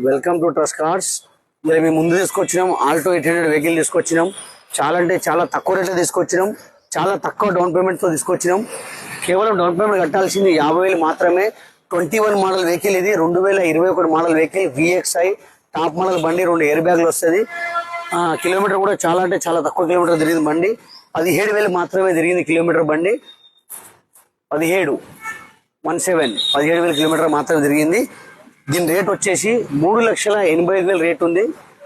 Welcome to trust cars. మరి మేము ముందు తీసుకొచ్చినాం ఆల్టో 800 వెహికల్ తీసుకొచ్చినాం. చాలా అంటే చాలా తక్కువ రేట్లో తీసుకొచ్చినాం. చాలా తక్కువ డౌన్ పేమెంట్తో తీసుకొచ్చినాం. కేవలం డౌన్ పేమెంట్ కట్టాల్సింది 50,000 మాత్రమే. 21 మోడల్ వెహికల్ ఇది. 2021 model vehicle VXI top model బండి. 2 ఎయిర్ బ్యాగ్లు వస్తుంది. కిలోమీటర్ కూడా చాలా అంటే చాలా తక్కువ కిలోమీటర్ తిరిగింది బండి. 17,000 మాత్రమే తిరిగింది కిలోమీటర్ బండి. 17,000 కిలోమీటర్ మాత్రమే తిరిగింది. దీని రేట్ వచ్చేసి 3,85,000 రేట్ ఉంది.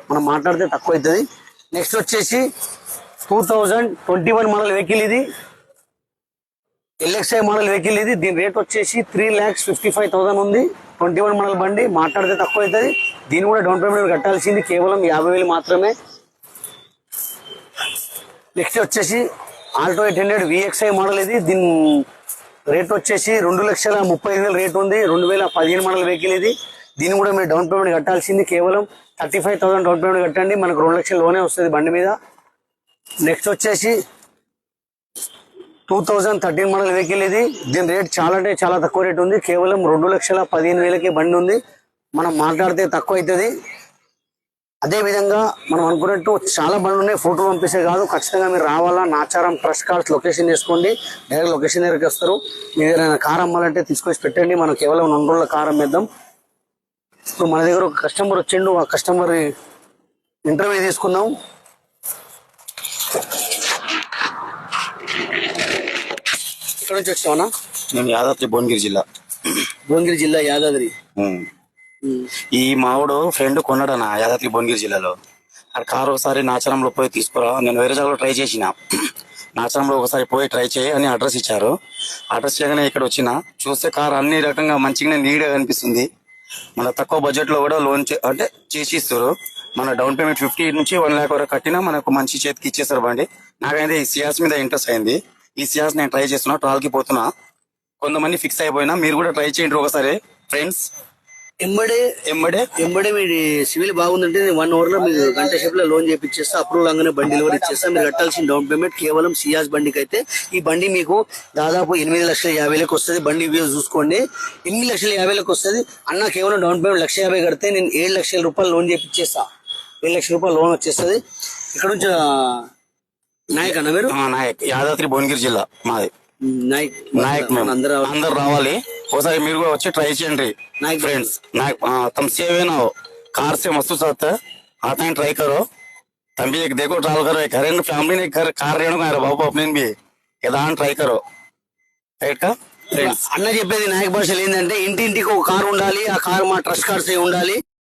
మనం మాట్లాడితే తక్కువ అవుతుంది. నెక్స్ట్ వచ్చేసి 2021 మోడల్ వెహికల్ ఇది. LXI మోడల్ వెహికల్ ఇది. దీని రేట్ వచ్చేసి 3,55,000 ఉంది. 21 మోడల్ బండి. మాట్లాడితే తక్కువ అవుతుంది. దీన్ని కూడా డౌన్ పేమెంట్ కట్టాల్సింది కేవలం 50,000 మాత్రమే. నెక్స్ట్ వచ్చేసి ఆల్టో 800 VXI మోడల్ ఇది. దీని రేట్ వచ్చేసి 2,35,000 రేట్ ఉంది. 2015 మోడల్ వెహికల్ ఇది. దీన్ని కూడా మీరు డౌన్ పేమెంట్ కట్టాల్సింది కేవలం 35,000 డౌన్ పేమెంట్ కట్టండి. మనకు 2 లక్షల లోనే వస్తుంది బండి మీద. నెక్స్ట్ వచ్చేసి 2013 మోడల్ వెహికల్ ఇది. దీని రేట్ చాలా అంటే చాలా తక్కువ రేట్ ఉంది. కేవలం 2,15,000కి బండి ఉంది. మనం మాట్లాడితే తక్కువ అవుతుంది. అదే విధంగా మనం అనుకున్నట్టు చాలా బండ్లు ఉన్నాయి. ఫోటో పంపిస్తే కాదు, ఖచ్చితంగా మీరు రావాలా. నాచారం ట్రస్ట్ కార్స్ లొకేషన్ తీసుకోండి. డైరెక్ట్ లొకేషన్ దగ్గరికి వస్తారు. మీరు ఏదైనా కార్ అమ్మాలంటే తీసుకొచ్చి పెట్టండి. మనం కేవలం 2 రోజుల కార్ అమ్మేద్దాం. ఇప్పుడు మన దగ్గర ఒక కస్టమర్ వచ్చిండు. ఆ కస్టమర్ ఇంటర్వ్యూ తీసుకుందాం. ఇక్కడ నుంచి వచ్చావనా? నేను యాదాద్రి భువనగిరి జిల్లా యాదాద్రి. ఈ మావుడు ఫ్రెండ్ కొన్నాడన్న యాదాద్రి భువనగిరి జిల్లాలో. ఆ కారు ఒకసారి నాచరంలో పోయి తీసుకురా. నేను వేరే జాగాలో ట్రై చేసిన. నాచరంలో ఒకసారి పోయి ట్రై చేయి అని అడ్రస్ ఇచ్చారు. అడ్రస్ చేయగానే ఇక్కడ వచ్చిన చూస్తే కారు అన్ని రకంగా మంచిగానే నీట్గా కనిపిస్తుంది. మన తక్కువ బడ్జెట్ లో కూడా లోన్ అంటే చేసి ఇస్తారు. మన డౌన్ పేమెంట్ 50 నుంచి 1 lakh వరకు కట్టినా మనకు మంచి చేతికి ఇచ్చేస్తారు బండి. నాకైతే ఈ సియాస్ మీద ఇంట్రెస్ట్ అయింది. ఈ సియాస్ నేను ట్రై చేస్తున్నా. ట్రాల్కి పోతున్నా. కొంతమంది ఫిక్స్ అయిపోయినా. మీరు కూడా ట్రై చేయండి ఒకసారి ఫ్రెండ్స్. ఎంబడే మీరు సివిల్ బాగుందంటే 1 hour లో మీరు గంట సేపు లో లోన్ చేపించేస్తా. అప్రూవల్ లాగానే బండి డెలివరీ ఇచ్చేస్తా. మీరు కట్టాల్సిన డౌన్ పేమెంట్ కేవలం సియాస్ బండికి అయితే ఈ బండి మీకు దాదాపు 8,50,000 వస్తుంది. బండి వ్యూ చూసుకోండి. 8,50,000 వస్తుంది అన్న. కేవలం డౌన్ పేమెంట్ 1,50,000 కడితే నేను 7 లక్షల రూపాయలు లోన్ చేపించేస్తా. 7 లక్షల రూపాయలు లోన్ వచ్చేస్తుంది. ఇక్కడ నుంచి నాయక్ అన్న మీరు? నాయక్, యాదాద్రి భువనగిరి జిల్లా మాది. नायक अंदर रावाली ఒకసారి మీరు కూడా వచ్చి ట్రై చేయండి फ्रेंड्स। तुम सेव है ना हो कार से मस्त साथ आता है ट्राई करो। तुम भी एक देखो ट्रावल करो। घर फैमिली ने घर कार रहने को बाबू अपने भी ఏదాని ట్రై కరో రైట్ కా ఫ్రెండ్స్. అన్న చెప్పేది నాయక్ భాషలో ఏంటంటే ఇంటింటికి ఒక కారు ఉండాలి. ఆ కారు మా ట్రస్ట్ కార్స్ ఉండాలి.